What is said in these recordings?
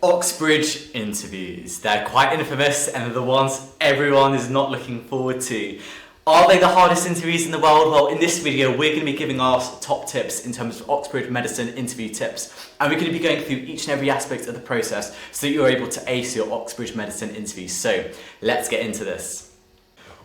Oxbridge interviews. They're quite infamous and they're the ones everyone is not looking forward to. Are they the hardest interviews in the world? Well, in this video, we're going to be giving our top tips in terms of Oxbridge medicine interview tips. And we're going to be going through each and every aspect of the process so that you're able to ace your Oxbridge medicine interview. So let's get into this.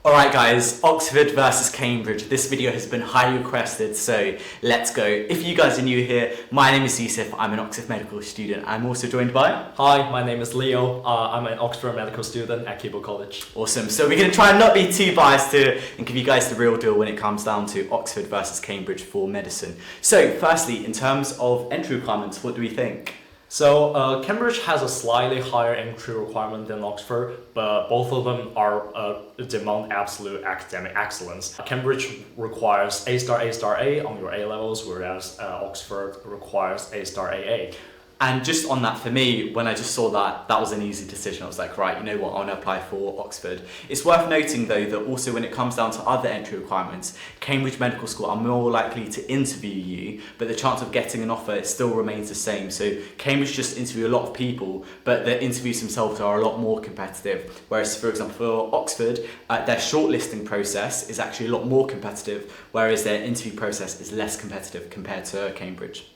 Alright guys, Oxford versus Cambridge. This video has been highly requested, so let's go. If you guys are new here, my name is Yusuf, I'm an Oxford medical student. I'm also joined by... Hi, my name is Leo. I'm an Oxford medical student at Keble College. Awesome, so we're going to try and not be too biased here and give you guys the real deal when it comes down to Oxford versus Cambridge for medicine. So firstly, in terms of entry requirements, what do we think? So Cambridge has a slightly higher entry requirement than Oxford, but both of them are demand absolute academic excellence. Cambridge requires A*A* on your A levels, whereas Oxford requires A*AA. And just on that, for me, when I just saw that, that was an easy decision. I was like, right, you know what, I want to apply for Oxford. It's worth noting, though, that also when it comes down to other entry requirements, Cambridge Medical School are more likely to interview you, but the chance of getting an offer still remains the same. So Cambridge just interview a lot of people, but the interviews themselves are a lot more competitive. Whereas, for example, for Oxford, their shortlisting process is actually a lot more competitive, whereas their interview process is less competitive compared to Cambridge.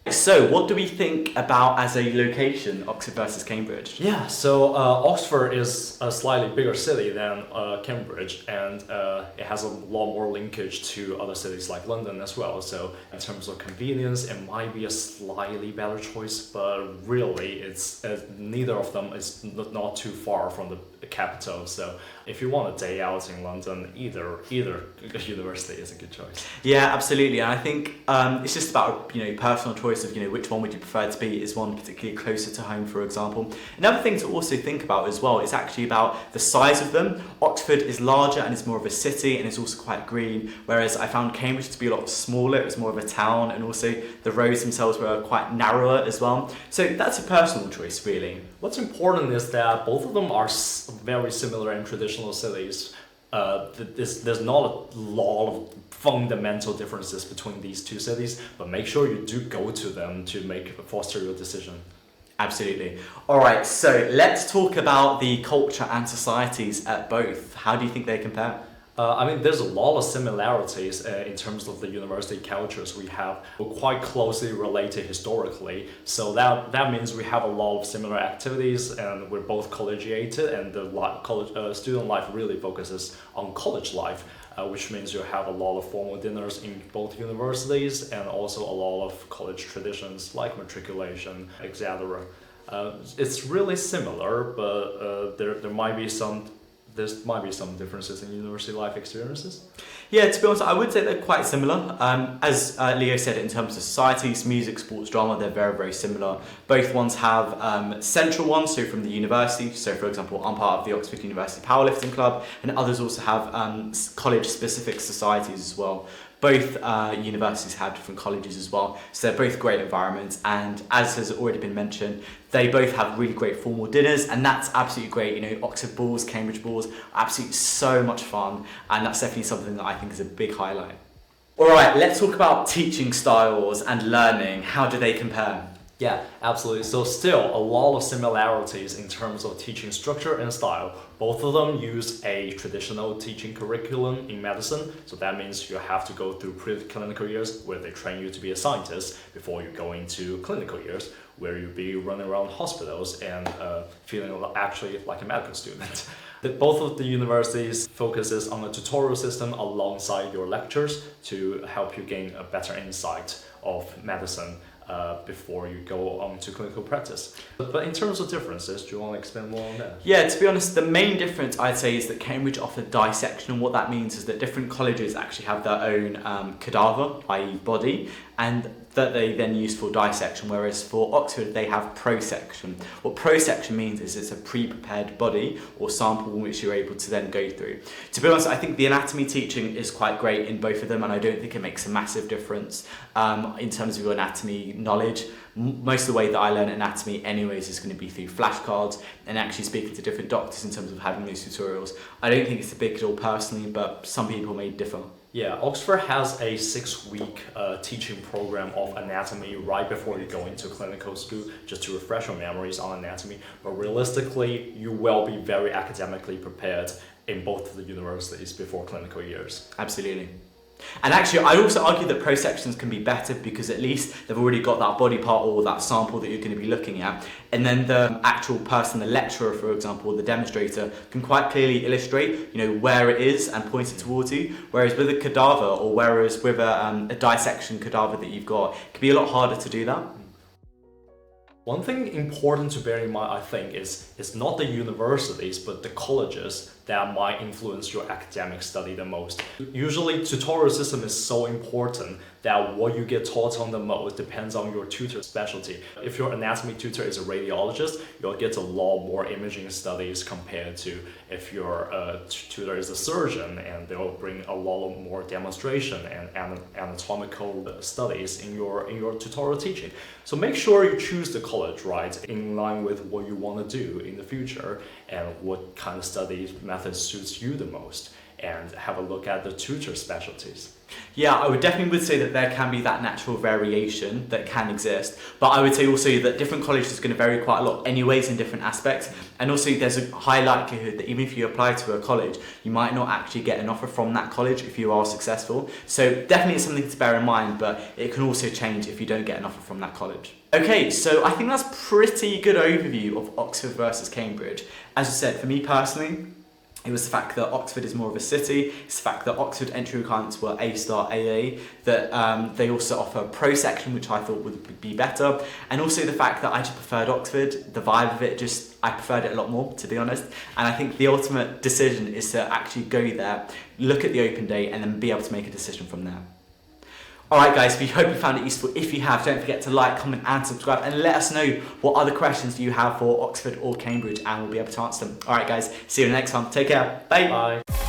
So, what do we think about as a location, Oxford versus Cambridge? Yeah, so Oxford is a slightly bigger city than Cambridge, and it has a lot more linkage to other cities like London as well. So, in terms of convenience, it might be a slightly better choice, but really, it's neither of them is not too far from the capital. So, if you want a day out in London, either university is a good choice. Yeah, absolutely. And I think it's just about personal choice of which one would you prefer to be. Is one particularly closer to home, for example? Another thing to also think about as well is actually about the size of them. Oxford is larger and it's more of a city and it's also quite green, whereas I found Cambridge to be a lot smaller. It was more of a town, and also the roads themselves were quite narrower as well. So that's a personal choice, really. What's important is that both of them are very similar in traditional cities. There's not a lot of fundamental differences between these two cities, but make sure you do go to them to foster your decision. Absolutely. All right, so let's talk about the culture and societies at both. How do you think they compare? There's a lot of similarities in terms of the university cultures we have. We're quite closely related historically, so that means we have a lot of similar activities, and we're both collegiated, and the student life really focuses on college life, which means you have a lot of formal dinners in both universities, and also a lot of college traditions like matriculation, etc. It's really similar, but there might be some differences in university life experiences. Yeah, to be honest, I would say they're quite similar. As Leo said, in terms of societies, music, sports, drama, they're very, very similar. Both ones have central ones, so from the university. So, for example, I'm part of the Oxford University Powerlifting Club, and others also have college-specific societies as well. Both universities have different colleges as well, so they're both great environments, and as has already been mentioned, they both have really great formal dinners, and that's absolutely great. Oxford balls, Cambridge balls, are absolutely so much fun, and that's definitely something that I think is a big highlight. Alright, let's talk about teaching styles and learning. How do they compare? Yeah, absolutely. So still a lot of similarities in terms of teaching structure and style. Both of them use a traditional teaching curriculum in medicine. So that means you have to go through pre-clinical years where they train you to be a scientist before you go into clinical years where you'll be running around hospitals and feeling actually like a medical student. Both of the universities focuses on a tutorial system alongside your lectures to help you gain a better insight of medicine before you go on to clinical practice. But in terms of differences, do you want to expand more on that? Yeah, to be honest, the main difference I'd say is that Cambridge offer dissection, and what that means is that different colleges actually have their own cadaver, i.e. body, and that they then use for dissection, whereas for Oxford they have prosection. What prosection means is it's a pre-prepared body or sample which you're able to then go through. To be honest, I think the anatomy teaching is quite great in both of them, and I don't think it makes a massive difference in terms of your anatomy knowledge. Most of the way that I learn anatomy anyways is going to be through flashcards and actually speaking to different doctors in terms of having those tutorials. I don't think it's a big deal personally, but some people may differ. Yeah, Oxford has a 6-week teaching program of anatomy right before you go into clinical school, just to refresh your memories on anatomy. But realistically, you will be very academically prepared in both of the universities before clinical years. Absolutely. And actually, I'd also argue that pro sections can be better because at least they've already got that body part or that sample that you're going to be looking at. And then the actual person, the lecturer, for example, the demonstrator, can quite clearly illustrate, where it is and point it towards you. Whereas with a cadaver or whereas with a dissection cadaver that you've got, it can be a lot harder to do that. One thing important to bear in mind, I think, is it's not the universities, but the colleges that might influence your academic study the most. Usually, tutorial system is so important that what you get taught on the most depends on your tutor specialty. If your anatomy tutor is a radiologist, you'll get a lot more imaging studies compared to if your tutor is a surgeon, and they'll bring a lot more demonstration and anatomical studies in your tutorial teaching. So make sure you choose the college, right, in line with what you want to do in the future and what kind of study method suits you the most, and have a look at the tutor specialties. Yeah, I would definitely say that there can be that natural variation that can exist, but I would say also that different colleges are going to vary quite a lot anyways in different aspects, and also there's a high likelihood that even if you apply to a college, you might not actually get an offer from that college if you are successful. So definitely it's something to bear in mind, but it can also change if you don't get an offer from that college. Okay, so I think that's pretty good overview of Oxford versus Cambridge. As I said, for me personally, it was the fact that Oxford is more of a city. It's the fact that Oxford entry requirements were A-star AA, that they also offer a pro section, which I thought would be better, and also the fact that I just preferred Oxford. The vibe of it, I preferred it a lot more, to be honest. And I think the ultimate decision is to actually go there, look at the open day, and then be able to make a decision from there. Alright guys, we hope you found it useful. If you have, don't forget to like, comment and subscribe, and let us know what other questions you have for Oxford or Cambridge, and we'll be able to answer them. Alright guys, see you in the next one. Take care. Bye. Bye.